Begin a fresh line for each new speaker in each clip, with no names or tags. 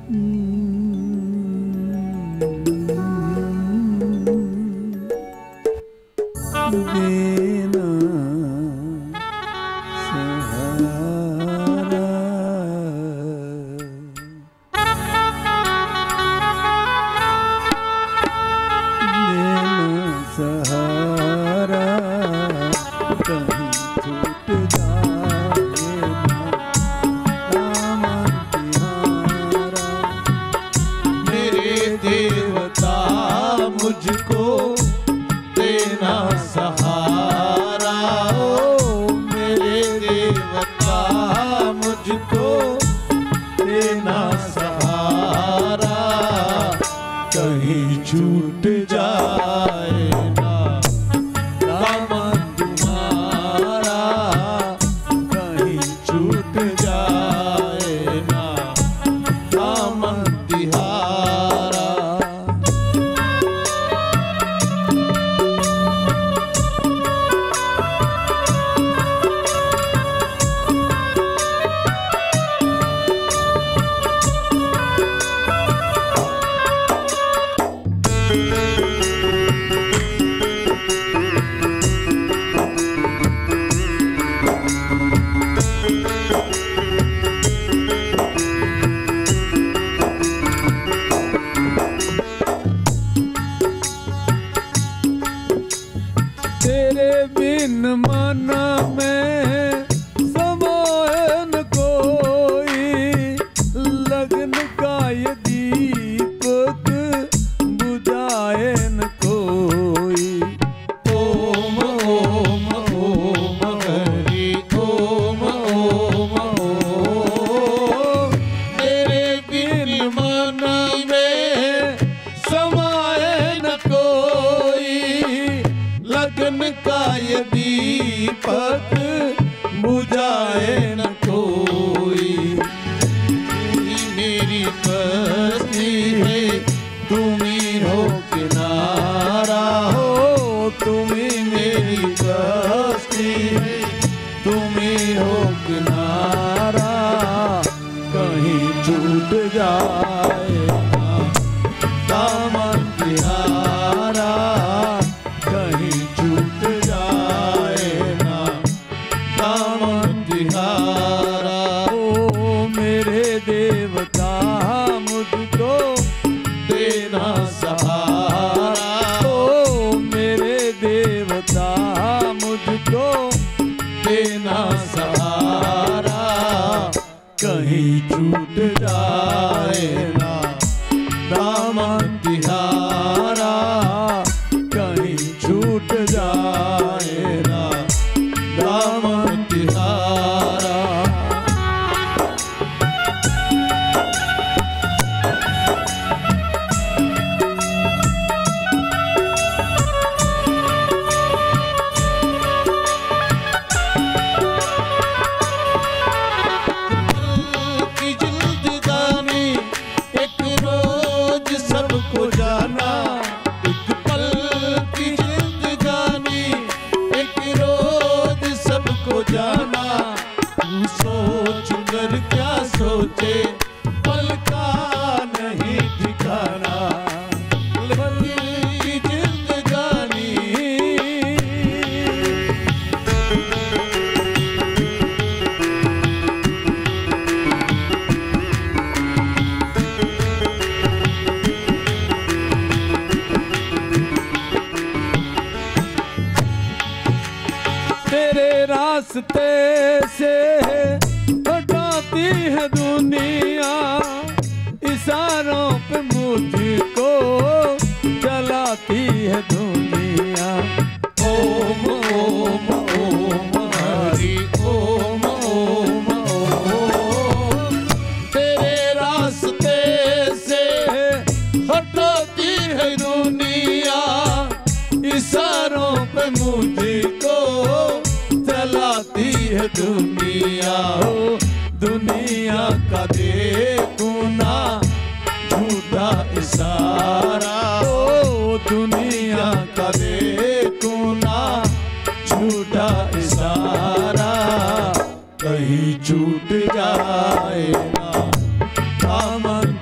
देना सहारा, देना सहारा, कहीं छूट जाए ना दामन तुम्हारा।
मेरे देवता मुझको देना सहारा, ओ मेरे देवता मुझको देना सहारा, कहीं छूट जाए ना दामन तुम्हारा, कहीं छूट जाए ना दामन तिहारा।
तेरे बिन मन में समाए न कोई, लगन का ये दीपक बुझाए न कोई।
ओम ओम ओम हरि ओम ओम ओम, तेरे बिन मन में समाए न कोई, लगन का ये दीपक बुझाए न कोई। तू ही मेरी बस्ती है, तुम ही हो किनारा, हो तुम ही मेरी बस्ती है, तुम ही हो किनारा, कहीं छूट जाए ना दामन तिहारा, कहीं छूट जाए ना दामन तिहारा।
ओ मेरे देवता मुझको
देना सहारा,
ओ मेरे देवता मुझको
देना सहारा, कहीं छूट जाए ना दामन तिहारा, कहीं छूट जाए ना दामन तिहारा। की जिंदगानी एक रोज सबको जाना, एक पल की जिंदगानी एक रोज सबको जाना। तू सोच कर क्या सोचे, पल का नहीं ठिकाना, पल की जिंदगानी।
तेरे रास्ते से हटाती है दुनिया, इशारों पे मुझको चलाती है दुनिया।
ओम ओम ओम हरि ओम ओम ओम, तेरे रास्ते से हटाती है दुनिया, इशारों पे मुझको चलाती है दुनिया। हो दुनिया का देखूं ना झूठा इशारा, ओ दुनिया का देखूं ना झूठा इशारा, कहीं छूट जाए ना दामन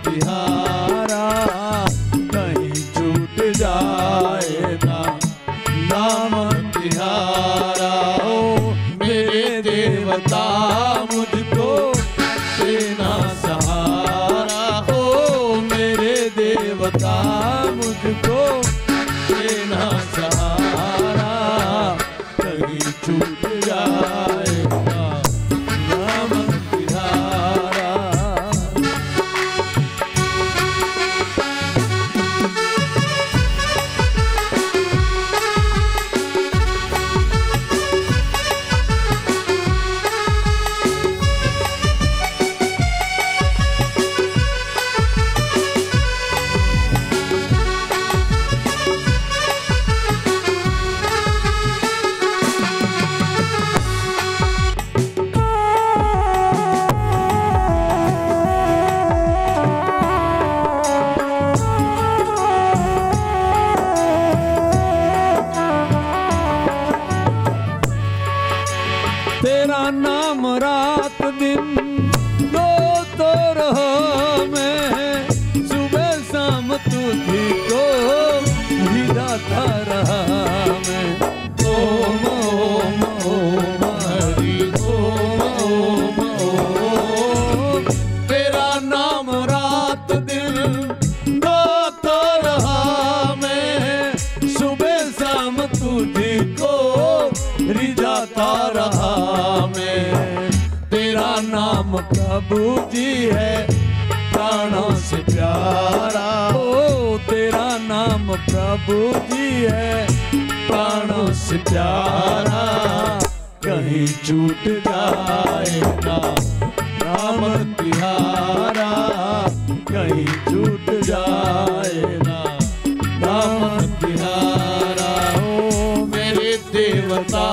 प्रभु जी है
प्राणों से प्यारा,
ओ तेरा नाम प्रभु जी है
प्राणों से प्यारा, कहीं छूट जाए ना दामन तिहारा, कहीं छूट जाए ना दामन तिहारा। ओ मेरे देवता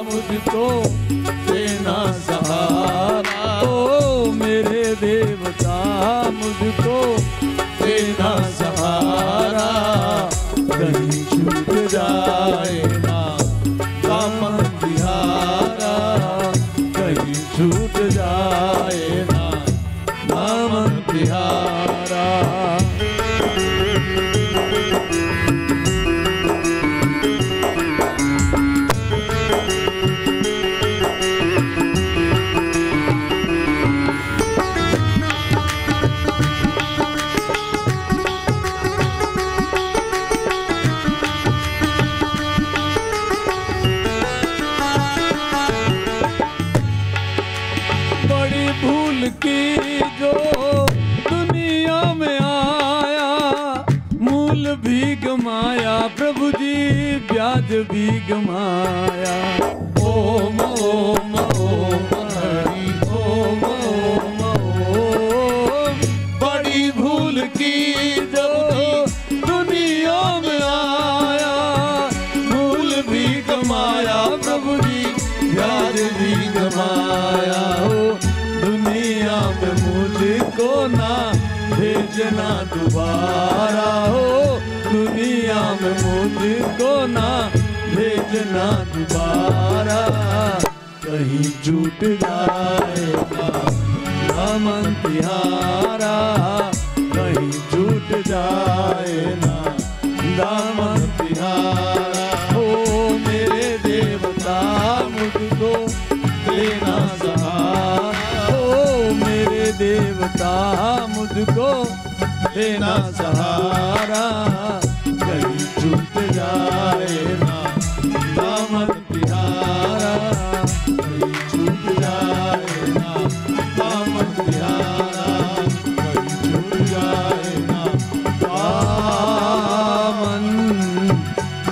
मुझको देना सहारा,
ओ मेरे देवता मुझको
देना सहारा, कहीं छूट जाए ना दामन तिहारा, कहीं छूट जाए ना दामन तिहारा।
बड़ी भूल की जो दुनिया में आया, मूल भी गमाया प्रभु जी ब्याज भी गमाया।
ओम ओम ओम हरि ओम ओम ओम। बड़ी भूल की जो दुनिया में आया, भूल भी गमाया प्रभु जी ब्याज भी गमाया।
हो दुनिया में मुझको ना भेजना दोबारा, हो दुनिया में मुझको ना भेजना दोबारा,
कहीं छूट जाएगा दामन तिहारा, कहीं छूट जाए ना दामन तिहारा।
हो मेरे देवता मुझको
देना सहारा,
हो मेरे देवता मुझको
देना सहारा, कहीं छूट जाए ना दामन तिहारा, कहीं छूट जाए ना दामन तिहारा, कहीं छूट जाए ना दामन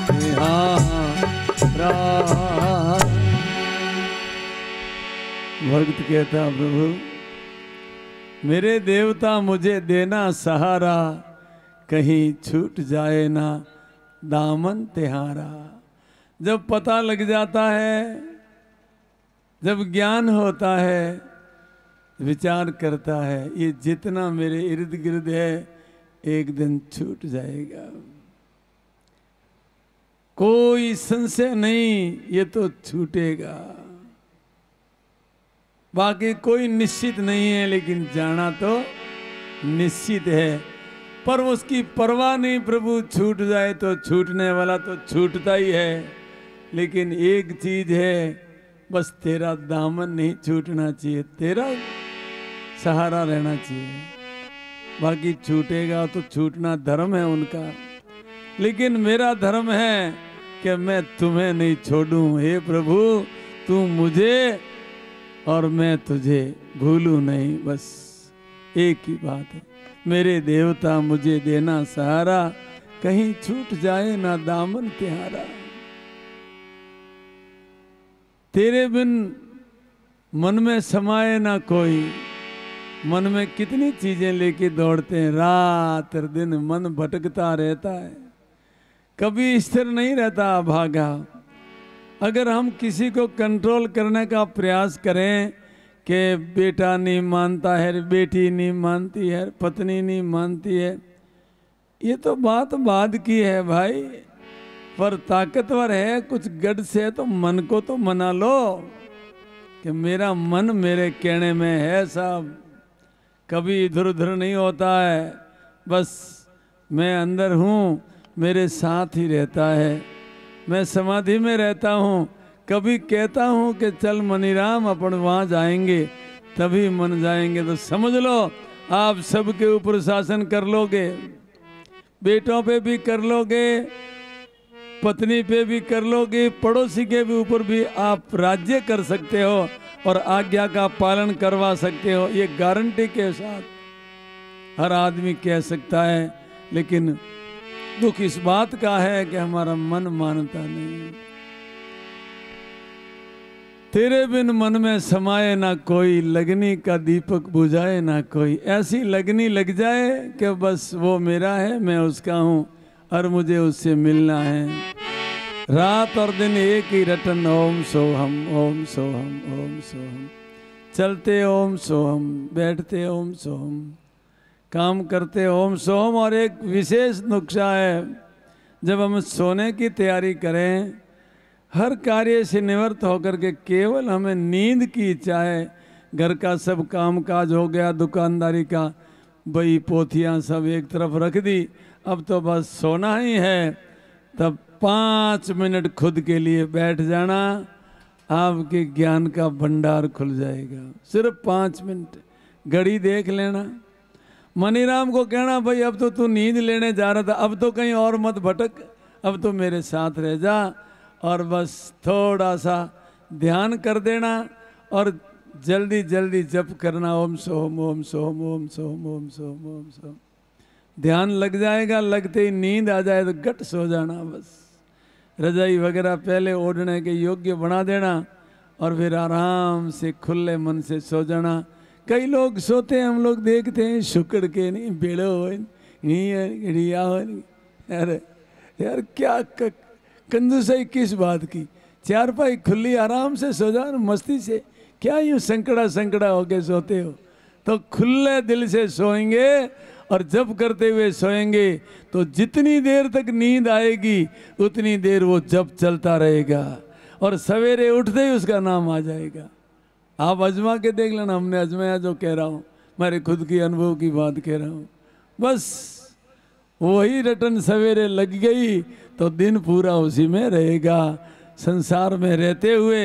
तिहारा। भक्त कहता प्रभु मेरे देवता मुझे देना सहारा, कहीं छूट जाए ना दामन तिहारा। जब पता लग जाता है, जब ज्ञान होता है, विचार करता है ये जितना मेरे इर्द गिर्द है एक दिन छूट जाएगा, कोई संशय नहीं ये तो छूटेगा। बाकी कोई निश्चित नहीं है, लेकिन जाना तो निश्चित है। पर उसकी परवाह नहीं, प्रभु छूट जाए तो छूटने वाला तो छूटता ही है। लेकिन एक चीज है, बस तेरा दामन नहीं छूटना चाहिए, तेरा सहारा रहना चाहिए। बाकी छूटेगा तो छूटना धर्म है उनका, लेकिन मेरा धर्म है कि मैं तुम्हें नहीं छोड़ूं। हे प्रभु तू मुझे और मैं तुझे भूलूं नहीं, बस एक ही बात है। मेरे देवता मुझे देना सहारा, कहीं छूट जाए ना दामन तिहारा। तेरे बिन मन में समाये ना कोई, मन में कितनी चीजें लेके दौड़ते हैं, रात दिन मन भटकता रहता है, कभी स्थिर नहीं रहता, भागा। अगर हम किसी को कंट्रोल करने का प्रयास करें कि बेटा नहीं मानता है, बेटी नहीं मानती है, पत्नी नहीं मानती है, ये तो बात बाद की है भाई। पर ताकतवर है कुछ गढ़ से, तो मन को तो मना लो कि मेरा मन मेरे कहने में है साहब, कभी इधर उधर नहीं होता है, बस मैं अंदर हूँ, मेरे साथ ही रहता है। मैं समाधि में रहता हूँ, कभी कहता हूँ कि चल मनीराम अपन वहाँ जाएंगे, तभी मन जाएंगे, तो समझ लो आप सबके ऊपर शासन कर लोगे, बेटों पे भी कर लोगे, पत्नी पे भी कर लोगे, पड़ोसी के भी ऊपर भी आप राज्य कर सकते हो। और आज्ञा का पालन करवा सकते हो, ये गारंटी के साथ हर आदमी कह सकता है। लेकिन दुख इस बात का है कि हमारा मन मानता नहीं। तेरे बिन मन में समाये ना कोई, लगनी का दीपक बुझाए ना कोई। ऐसी लगनी लग जाए कि बस वो मेरा है, मैं उसका हूँ और मुझे उससे मिलना है। रात और दिन एक ही रटन, ओम सोहम ओम सोहम ओम सोहम। चलते ओम सोहम, बैठते ओम सोहम, काम करते ओम सोहम। और एक विशेष नुक्सा है, जब हम सोने की तैयारी करें, हर कार्य से निवृत्त होकर के केवल हमें नींद की इच्छा है। घर का सब काम काज हो गया, दुकानदारी का बही पोथियाँ सब एक तरफ रख दी, अब तो बस सोना ही है। तब 5 मिनट खुद के लिए बैठ जाना, आपके ज्ञान का भंडार खुल जाएगा। सिर्फ 5 मिनट घड़ी देख लेना। मनीराम को कहना, भाई अब तो तू नींद लेने जा रहा था, अब तो कहीं और मत भटक, अब तो मेरे साथ रह जा और बस थोड़ा सा ध्यान कर देना और जल्दी जल्दी जप करना, ओम सोहम ओम सोहम ओम सोहम ओम सोहम ओम सोहम। ध्यान लग जाएगा, लगते ही नींद आ जाए तो गट सो जाना। बस रजाई वगैरह पहले ओढ़ने के योग्य बना देना और फिर आराम से खुले मन से सो जाना। कई लोग सोते हैं, हम लोग देखते हैं, शुक्र के नहीं बेड़ो हो नहीं रिया हो नहीं। अरे यार क्या कंजूसाई किस बात की। चारपाई खुली आराम से सो जाओ मस्ती से, क्या यूँ संकड़ा संकड़ा होके सोते हो। तो खुले दिल से सोएंगे और जप करते हुए सोएंगे तो जितनी देर तक नींद आएगी उतनी देर वो जप चलता रहेगा और सवेरे उठते ही उसका नाम आ जाएगा। आप आजमा के देख लेना, हमने आजमाया जो कह रहा हूँ, मेरे खुद की अनुभव की बात कह रहा हूँ। बस वही रटन सवेरे लग गई तो दिन पूरा उसी में रहेगा। संसार में रहते हुए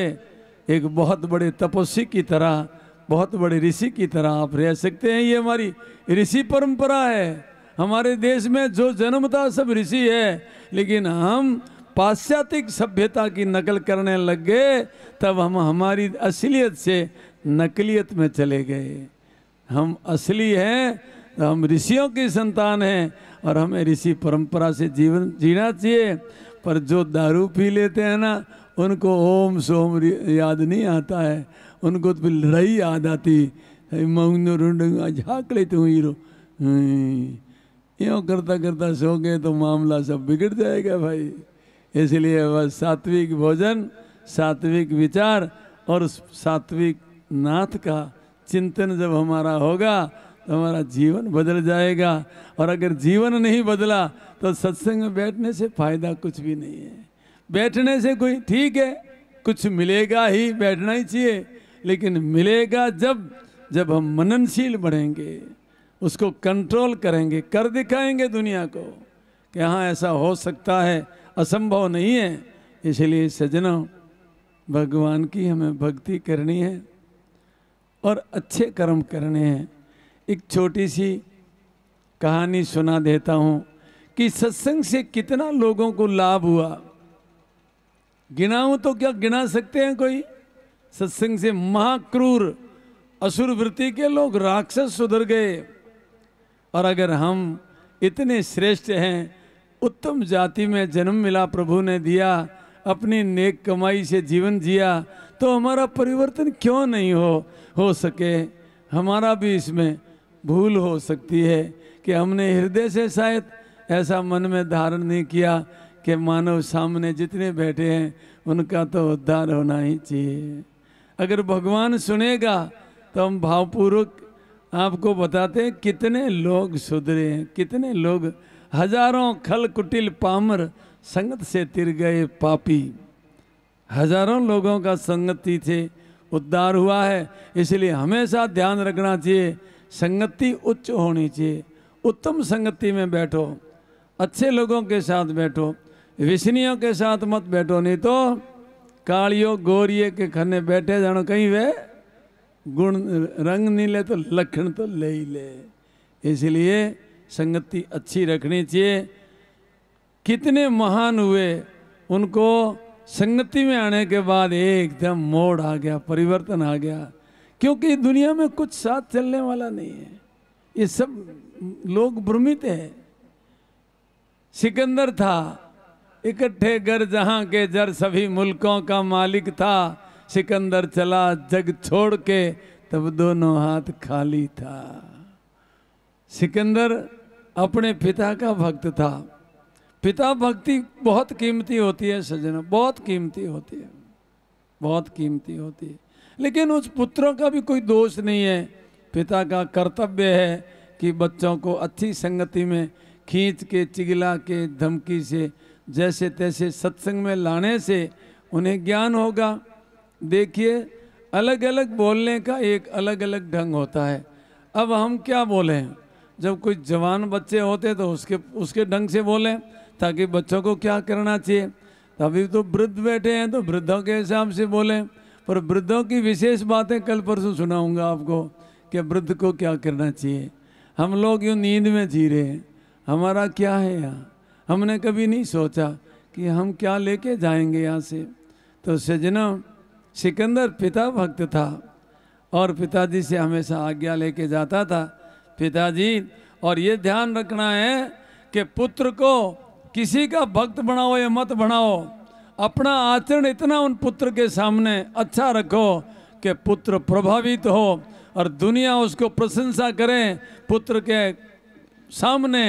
एक बहुत बड़े तपस्वी की तरह, बहुत बड़े ऋषि की तरह आप रह सकते हैं। ये हमारी ऋषि परंपरा है। हमारे देश में जो जन्मता सब ऋषि है, लेकिन हम पाश्चात्य सभ्यता की नकल करने लग गए, तब हम हमारी असलियत से नकलियत में चले गए। हम असली हैं तो हम ऋषियों की संतान हैं और हमें ऋषि परंपरा से जीवन जीना चाहिए। पर जो दारू पी लेते हैं ना, उनको ओम सोम याद नहीं आता है, उनको तो लड़ाई याद आती। झाँक लेते हूँ हीरो, यूँ करता करता सो गए तो मामला सब बिगड़ जाएगा भाई। इसलिए बस सात्विक भोजन, सात्विक विचार और सात्विक नाथ का चिंतन जब हमारा होगा तो हमारा जीवन बदल जाएगा। और अगर जीवन नहीं बदला तो सत्संग में बैठने से फायदा कुछ भी नहीं है। बैठने से कोई ठीक है, कुछ मिलेगा ही, बैठना ही चाहिए, लेकिन मिलेगा जब हम मननशील बढ़ेंगे, उसको कंट्रोल करेंगे, कर दिखाएंगे दुनिया को कि हाँ ऐसा हो सकता है, असंभव नहीं है। इसलिए सज्जनों, भगवान की हमें भक्ति करनी है और अच्छे कर्म करने हैं। एक छोटी सी कहानी सुना देता हूँ कि सत्संग से कितना लोगों को लाभ हुआ। गिनाऊं तो क्या गिना सकते हैं कोई? सत्संग से महाक्रूर असुर वृत्ति के लोग राक्षस सुधर गए। और अगर हम इतने श्रेष्ठ हैं, उत्तम जाति में जन्म मिला, प्रभु ने दिया, अपनी नेक कमाई से जीवन जिया, तो हमारा परिवर्तन क्यों नहीं हो सके? हमारा भी इसमें भूल हो सकती है कि हमने हृदय से शायद ऐसा मन में धारण नहीं किया कि मानव सामने जितने बैठे हैं उनका तो उद्धार होना ही चाहिए। अगर भगवान सुनेगा तो हम भावपूर्वक आपको बताते हैं कितने लोग सुधरे हैं, कितने लोग, हजारों खल कुटिल पामर संगत से तिर गए पापी। हजारों लोगों का संगति से उद्धार हुआ है। इसलिए हमेशा ध्यान रखना चाहिए, संगति उच्च होनी चाहिए। उत्तम संगति में बैठो, अच्छे लोगों के साथ बैठो, विष्णियों के साथ मत बैठो, नहीं तो कालियो गोरिये के खन्ने बैठे जानो, कहीं वे गुण रंग नहीं ले तो लक्षण तो ले ही ले। इसलिए संगति अच्छी रखनी चाहिए। कितने महान हुए, उनको संगति में आने के बाद एकदम मोड़ आ गया, परिवर्तन आ गया, क्योंकि दुनिया में कुछ साथ चलने वाला नहीं है, ये सब लोग भ्रमित है। सिकंदर था, इकट्ठे घर जहां के जर, सभी मुल्कों का मालिक था। सिकंदर चला जग छोड़ के, तब दोनों हाथ खाली था। सिकंदर अपने पिता का भक्त था। पिता भक्ति बहुत कीमती होती है सज्जनों, बहुत कीमती होती है, बहुत कीमती होती है। लेकिन उस पुत्रों का भी कोई दोष नहीं है। पिता का कर्तव्य है कि बच्चों को अच्छी संगति में खींच के, चिगिला के, धमकी से, जैसे तैसे सत्संग में लाने से उन्हें ज्ञान होगा। देखिए, अलग अलग बोलने का एक अलग अलग ढंग होता है। अब हम क्या बोलें, जब कोई जवान बच्चे होते तो उसके ढंग से बोलें, ताकि बच्चों को क्या करना चाहिए। अभी तो वृद्ध बैठे हैं तो वृद्धों के हिसाब से बोलें, पर वृद्धों की विशेष बातें कल परसों सुनाऊंगा आपको कि वृद्ध को क्या करना चाहिए। हम लोग यूँ नींद में जी रहे हैं, हमारा क्या है यहाँ, हमने कभी नहीं सोचा कि हम क्या लेके जाएंगे यहाँ से। तो सज्जनों, सिकंदर पिता भक्त था और पिताजी से हमेशा आज्ञा लेके जाता था। पिताजी, और ये ध्यान रखना है कि पुत्र को किसी का भक्त बनाओ या मत बनाओ, अपना आचरण इतना उन पुत्र के सामने अच्छा रखो कि पुत्र प्रभावित हो और दुनिया उसको प्रशंसा करे पुत्र के सामने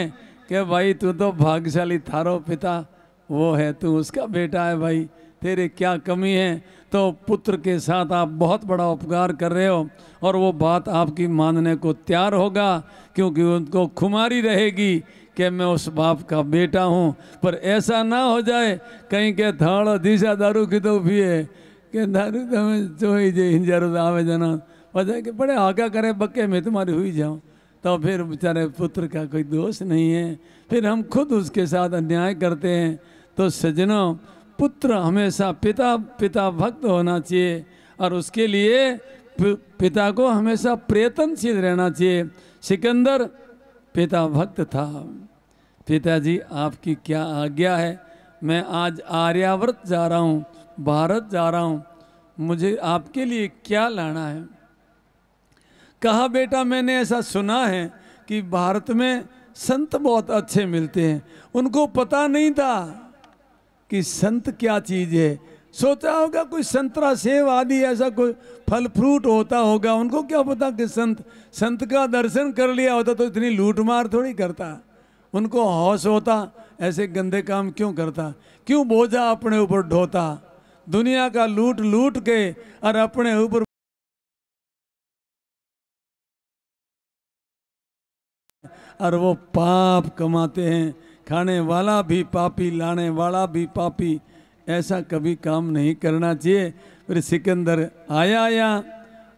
कि भाई तू तो भाग्यशाली, थारो पिता वो है, तू उसका बेटा है, भाई तेरे क्या कमी है। तो पुत्र के साथ आप बहुत बड़ा उपकार कर रहे हो और वो बात आपकी मानने को तैयार होगा, क्योंकि उनको खुमारी रहेगी कि मैं उस बाप का बेटा हूँ। पर ऐसा ना हो जाए कहीं के थाड़ दिशा दारू की तो पिए कि दारू तो हमें जो ही जे हिंजारू आवे जना वजह के बड़े आगा करे बक्के में तुम्हारी हुई जाऊँ, तो फिर बेचारे पुत्र का कोई दोष नहीं है, फिर हम खुद उसके साथ अन्याय करते हैं। तो सज्जनों, पुत्र हमेशा पिता भक्त होना चाहिए और उसके लिए पिता को हमेशा प्रयत्नशील रहना चाहिए। सिकंदर पिता भक्त था। पिताजी, आपकी क्या आज्ञा है? मैं आज आर्यावर्त जा रहा हूँ, भारत जा रहा हूँ, मुझे आपके लिए क्या लाना है? कहा, बेटा मैंने ऐसा सुना है कि भारत में संत बहुत अच्छे मिलते हैं। उनको पता नहीं था कि संत क्या चीज़ है। सोचा होगा कोई संतरा सेब आदि ऐसा कोई फल फ्रूट होता होगा, उनको क्या पता कि संत का दर्शन कर लिया होता तो इतनी लूट मार थोड़ी करता। उनको होश होता, ऐसे गंदे काम क्यों करता, क्यों बोझा अपने ऊपर ढोता, दुनिया का लूट लूट के और अपने ऊपर और वो पाप कमाते हैं। खाने वाला भी पापी, लाने वाला भी पापी, ऐसा कभी काम नहीं करना चाहिए। फिर सिकंदर आया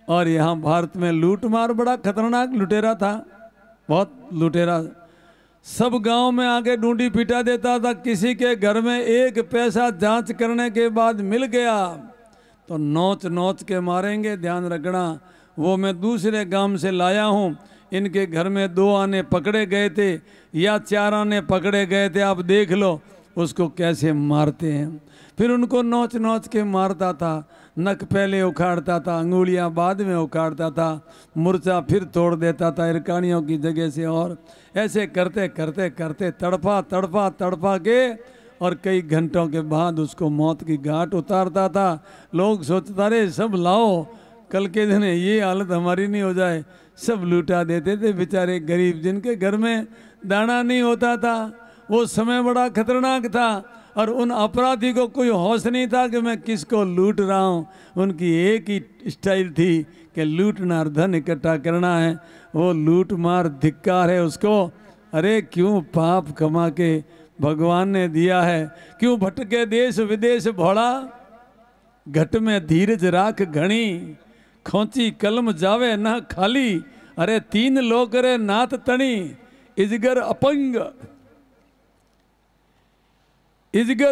और यहाँ भारत में लूट मार, बड़ा खतरनाक लुटेरा था, बहुत लुटेरा। सब गांव में आके ढूंढी पिटा देता था। किसी के घर में एक पैसा जांच करने के बाद मिल गया तो नोच नोच के मारेंगे, ध्यान रखना। वो मैं दूसरे गांव से लाया हूँ, इनके घर में 2 आने पकड़े गए थे या 4 आने पकड़े गए थे, आप देख लो उसको कैसे मारते हैं। फिर उनको नोच नोच के मारता था, नख पहले उखाड़ता था, अंगुलियां बाद में उखाड़ता था, मूर्छा फिर तोड़ देता था इरकानियों की जगह से, और ऐसे करते करते करते तड़पा के और कई घंटों के बाद उसको मौत की घाट उतारता था। लोग सोचता रहे सब लाओ, कल के दिन ये हालत हमारी नहीं हो जाए। सब लूटा देते थे बेचारे गरीब, जिनके घर में दाना नहीं होता था। वो समय बड़ा खतरनाक था और उन अपराधी को कोई होश नहीं था कि मैं किसको लूट रहा हूँ। उनकी एक ही स्टाइल थी कि लूटना और धन इकट्ठा करना है। वो लूट मार धिक्कार है उसको। अरे क्यों पाप कमा के भगवान ने दिया है, क्यों भटके देश विदेश भोला, घट में धीरज राख घनी, खोची कलम जावे ना खाली। अरे 3 लोग रे नाथ तणी, इजगर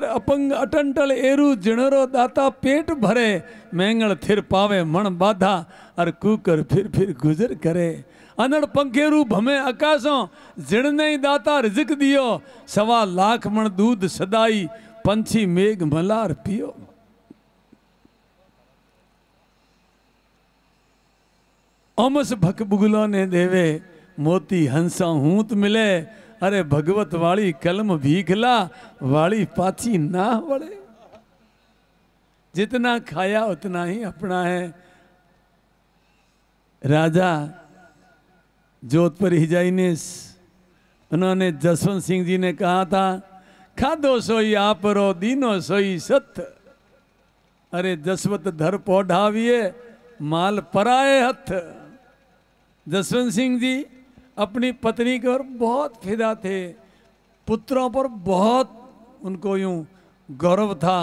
अपंग अटंटल एरू जिणरो दाता, पेट भरे मैंगल थिर पावे मण बाधा, और कुकर फिर गुजर करे। अनड़ पंखेरू भमे आकाशों, जिणने दाता रिजक दियो, 1.25 लाख मण दूध सदाई, पंछी मेघ मलार पियो। ओमस भक बुगलो ने देवे मोती हंसा हूत मिले। अरे भगवत वाली कलम भीखला वाली पाछी ना वड़े। जितना खाया उतना ही अपना है। राजा जोधपुर हिजाइनेस उन्होंने जसवंत सिंह जी ने कहा था, खादो सोई आपरो दीनो सोई सत। अरे जसवंत धर पौढ़ाविए माल पराए हथ। जसवंत सिंह जी अपनी पत्नी के और बहुत फिदा थे, पुत्रों पर बहुत उनको यूं गौरव था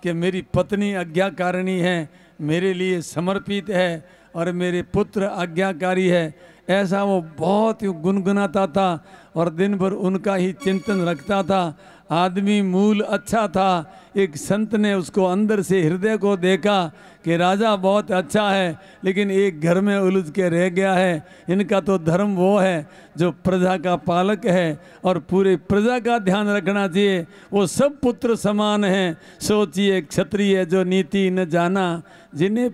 कि मेरी पत्नी आज्ञाकारिणी है, मेरे लिए समर्पित है और मेरे पुत्र आज्ञाकारी है। ऐसा वो बहुत ही गुनगुनाता था और दिन भर उनका ही चिंतन रखता था। आदमी मूल अच्छा था। एक संत ने उसको अंदर से हृदय को देखा कि राजा बहुत अच्छा है लेकिन एक घर में उलझ के रह गया है। इनका तो धर्म वो है जो प्रजा का पालक है और पूरे प्रजा का ध्यान रखना चाहिए। वो सब पुत्र समान हैं। सोचिए क्षत्रिय जो नीति न जाना, जिन्हें